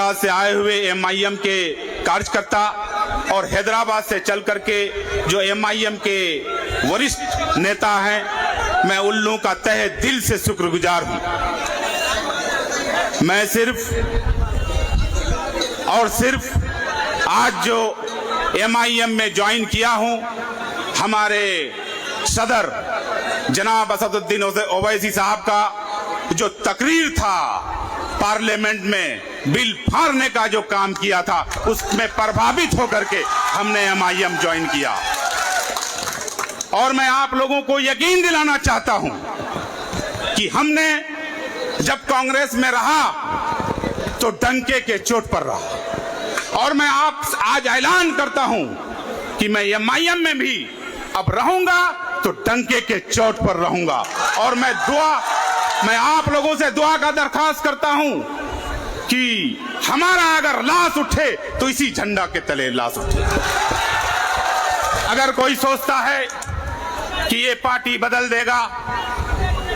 गुजरात से आए हुए एमआईएम के कार्यकर्ता और हैदराबाद से चल करके जो एमआईएम के वरिष्ठ नेता हैं, मैं उन लोगों का तहे दिल से शुक्रगुजार हूं। मैं सिर्फ आज जो एमआईएम में ज्वाइन किया हूं, हमारे सदर जनाब असदुद्दीन ओवैसी साहब का जो तकरीर था पार्लियामेंट में बिल फाड़ने का जो काम किया था, उसमें प्रभावित होकर के हमने एमआईएम ज्वाइन किया। और मैं आप लोगों को यकीन दिलाना चाहता हूं कि हमने जब कांग्रेस में रहा तो डंके के चोट पर रहा, और मैं आज ऐलान करता हूं कि मैं एमआईएम में भी अब रहूंगा तो डंके के चोट पर रहूंगा। और मैं आप लोगों से दुआ का दरखास्त करता हूं कि हमारा अगर लाश उठे तो इसी झंडा के तले लाश उठे। अगर कोई सोचता है कि ये पार्टी बदल देगा,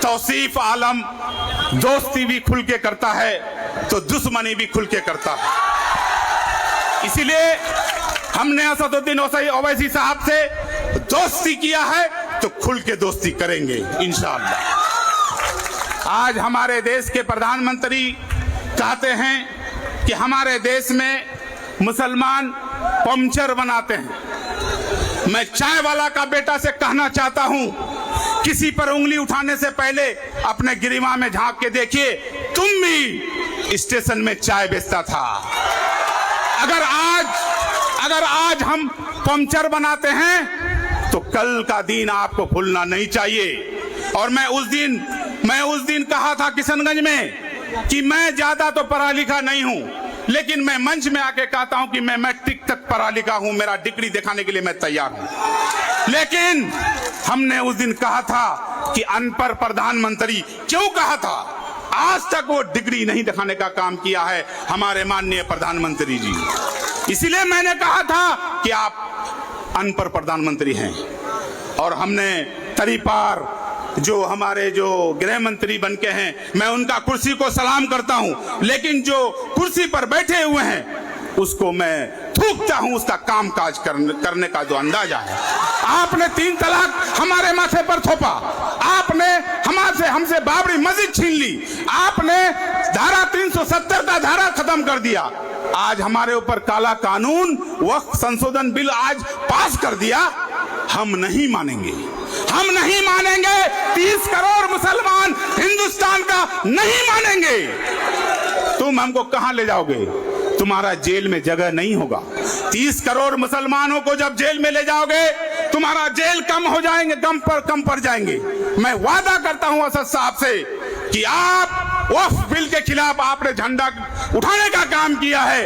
तौसीफ आलम दोस्ती भी खुल के करता है तो दुश्मनी भी खुल के करता है। इसीलिए हमने असदुद्दीन ओवैसी साहब से दोस्ती किया है तो खुल के दोस्ती करेंगे इंशाअल्लाह। आज हमारे देश के प्रधानमंत्री कहते हैं कि हमारे देश में मुसलमान पंचर बनाते हैं। मैं चाय वाला का बेटा से कहना चाहता हूं, किसी पर उंगली उठाने से पहले अपने गिरिमा में झांक के देखिए, तुम भी स्टेशन में चाय बेचता था। अगर आज हम पंचर बनाते हैं तो कल का दिन आपको भूलना नहीं चाहिए। और मैं उस दिन कहा था किशनगंज में कि मैं ज्यादा तो पढ़ा लिखा नहीं हूं, लेकिन मैं मंच में आके कहता हूं कि मैं मैट्रिक तक पढ़ा लिखा हूं, मेरा डिग्री दिखाने के लिए मैं तैयार हूं। लेकिन हमने उस दिन कहा था कि अनपढ़ प्रधानमंत्री, क्यों कहा था? आज तक वो डिग्री नहीं दिखाने का काम किया है हमारे माननीय प्रधानमंत्री जी। इसीलिए मैंने कहा था कि आप अनपढ़ प्रधानमंत्री हैं। और हमने तरीपार जो हमारे जो गृह मंत्री बन के हैं, मैं उनका कुर्सी को सलाम करता हूं, लेकिन जो कुर्सी पर बैठे हुए हैं उसको मैं थूकता हूं, उसका काम काज करने का जो अंदाजा है। आपने 3 तलाक हमारे माथे पर थोपा, आपने हमसे बाबरी मस्जिद छीन ली, आपने धारा 370 का धारा खत्म कर दिया, आज हमारे ऊपर काला कानून वक्फ संशोधन बिल आज पास कर दिया। हम नहीं मानेंगे, हम नहीं मानेंगे। 30 करोड़ मुसलमान हिंदुस्तान का नहीं मानेंगे। तुम हमको कहां ले जाओगे? तुम्हारा जेल में जगह नहीं होगा। 30 करोड़ मुसलमानों को जब जेल में ले जाओगे, तुम्हारा जेल कम हो जाएंगे, कम पड़ जाएंगे। मैं वादा करता हूं असद साहब से कि आप वक्फ बिल के खिलाफ आपने झंडा उठाने का काम किया है।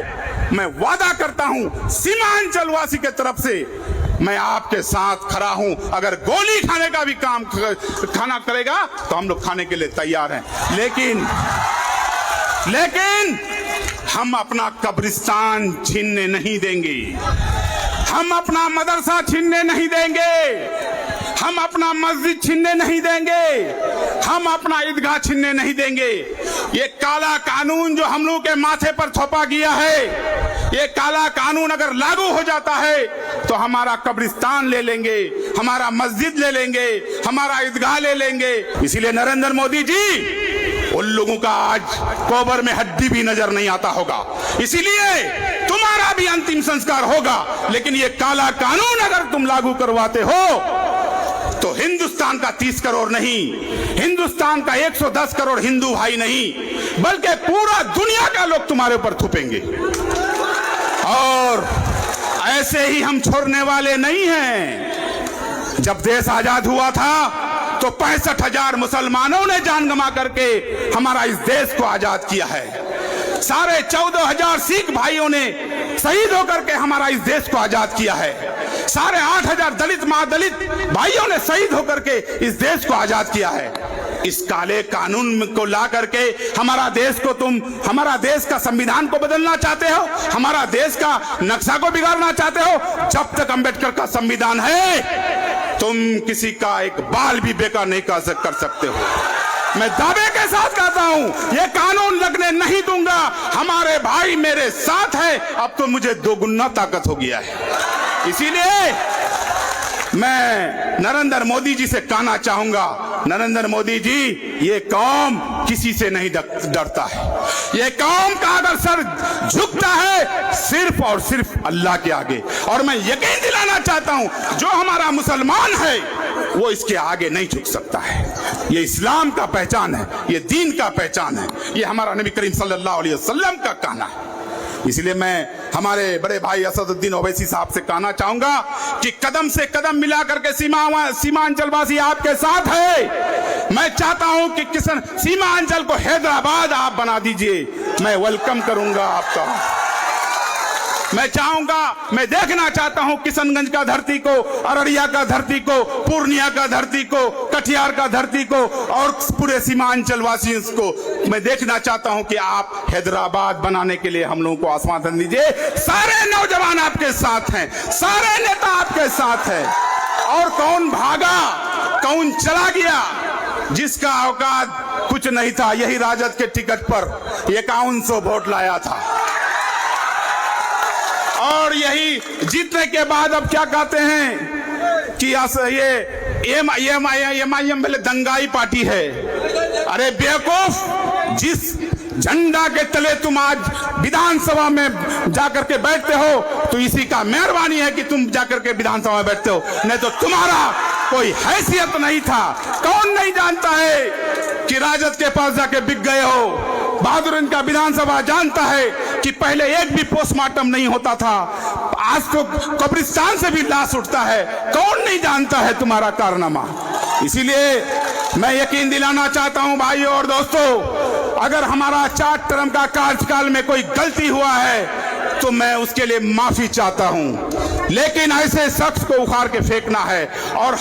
मैं वादा करता हूं सीमांचल वासी के तरफ से मैं आपके साथ खड़ा हूं। अगर गोली खाने का भी काम खाना करेगा तो हम लोग खाने के लिए तैयार हैं। लेकिन हम अपना कब्रिस्तान छीनने नहीं देंगे, हम अपना मदरसा छीनने नहीं देंगे, हम अपना मस्जिद छीनने नहीं देंगे, हम अपना ईदगाह छीनने नहीं देंगे। ये काला कानून जो हम लोगों के माथे पर थोपा गया है, ये काला कानून अगर लागू हो जाता है तो हमारा कब्रिस्तान ले लेंगे, हमारा मस्जिद ले लेंगे, हमारा ईदगाह ले लेंगे। इसीलिए नरेंद्र मोदी जी, उन लोगों का आज कोबर में हड्डी भी नजर नहीं आता होगा, इसीलिए तुम्हारा भी अंतिम संस्कार होगा। लेकिन ये काला कानून अगर तुम लागू करवाते हो तो हिंदुस्तान का 30 करोड़ नहीं, हिंदुस्तान का 110 करोड़ हिंदू भाई नहीं, बल्कि पूरा दुनिया का लोग तुम्हारे ऊपर थूपेंगे। और ऐसे ही हम छोड़ने वाले नहीं हैं। जब देश आजाद हुआ था तो 65,000 मुसलमानों ने जान गंवा करके हमारा इस देश को आजाद किया है। 14,500 सिख भाइयों ने शहीद होकर के हमारा इस देश को आजाद किया है। 8,500 दलित महादलित भाइयों ने शहीद होकर के इस देश को आजाद किया है। इस काले कानून को ला करके हमारा देश का संविधान को बदलना चाहते हो, हमारा देश का नक्शा को बिगाड़ना चाहते हो। जब तक अंबेडकर का संविधान है, तुम किसी का एक बाल भी बेकार नहीं कर सकते हो। मैं दावे के के साथ कहता हूं, ये कानून लगने नहीं दूंगा। हमारे भाई मेरे साथ है, अब तो मुझे दोगुना ताकत हो गया है। इसीलिए मैं नरेंद्र मोदी जी से कहना चाहूंगा, नरेंद्र मोदी जी, ये कौम किसी से नहीं डरता है। ये कौम का अगर सर झुकता है सिर्फ और सिर्फ अल्लाह के आगे, और मैं यकीन दिलाना चाहता हूं जो हमारा मुसलमान है वो इसके आगे नहीं झुक सकता है। ये इस्लाम का पहचान है, ये दीन का पहचान है, ये हमारा नबी करीम सल्लल्लाहु अलैहि वसल्लम का कहना है। इसलिए मैं हमारे बड़े भाई असदुद्दीन ओवैसी साहब से कहना चाहूंगा कि कदम से कदम मिला करके सीमांचलवासी आपके साथ है। मैं चाहता हूं कि किसान सीमांचल को हैदराबाद आप बना दीजिए, मैं वेलकम करूंगा आपका। मैं चाहूंगा, मैं देखना चाहता हूं किशनगंज का धरती को, अररिया का धरती को, पूर्णिया का धरती को, कटिहार का धरती को और पूरे सीमांचल वासियों को मैं देखना चाहता हूं कि आप हैदराबाद बनाने के लिए हम लोगों को आश्वासन दीजिए। सारे नौजवान आपके साथ हैं, सारे नेता आपके साथ हैं। और कौन भागा, कौन चला गया, जिसका औकात कुछ नहीं था, यही राजद के टिकट पर 5100 वोट लाया था। और यही जीतने के बाद अब क्या कहते हैं कि ये एमआईएम पहले दंगाई पार्टी है। अरे बेवकूफ, जिस झंडा के तले तुम आज विधानसभा में जाकर के बैठते हो तो इसी का मेहरबानी है कि तुम जाकर के विधानसभा में बैठते हो, नहीं तो तुम्हारा कोई हैसियत नहीं था। कौन नहीं जानता है कि राजद के पास जाके बिक गए हो। बहादुर इनका विधानसभा जानता है कि पहले एक भी पोस्टमार्टम नहीं होता था, आज तो कब्रिस्तान से भी लाश उठता है। कौन नहीं जानता है तुम्हारा कारनामा। इसीलिए मैं यकीन दिलाना चाहता हूं भाइयों और दोस्तों, अगर हमारा 4 टर्म का कार्यकाल में कोई गलती हुआ है तो मैं उसके लिए माफी चाहता हूं, लेकिन ऐसे शख्स को उखाड़ के फेंकना है। और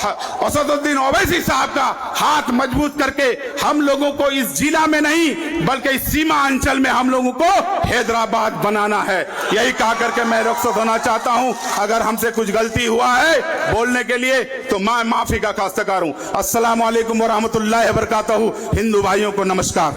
असदुद्दीन ओवैसी साहब का हाथ मजबूत करके हम लोगों को इस जिला में नहीं बल्कि इस सीमा अंचल में हम लोगों को हैदराबाद बनाना है। यही कहा करके मैं रुखसत होना चाहता हूं। अगर हमसे कुछ गलती हुआ है बोलने के लिए तो मैं माफी का खास्तकार हूं। अस्सलाम वालेकुम व रहमतुल्लाहि व बरकातहू। हिंदू भाइयों को नमस्कार।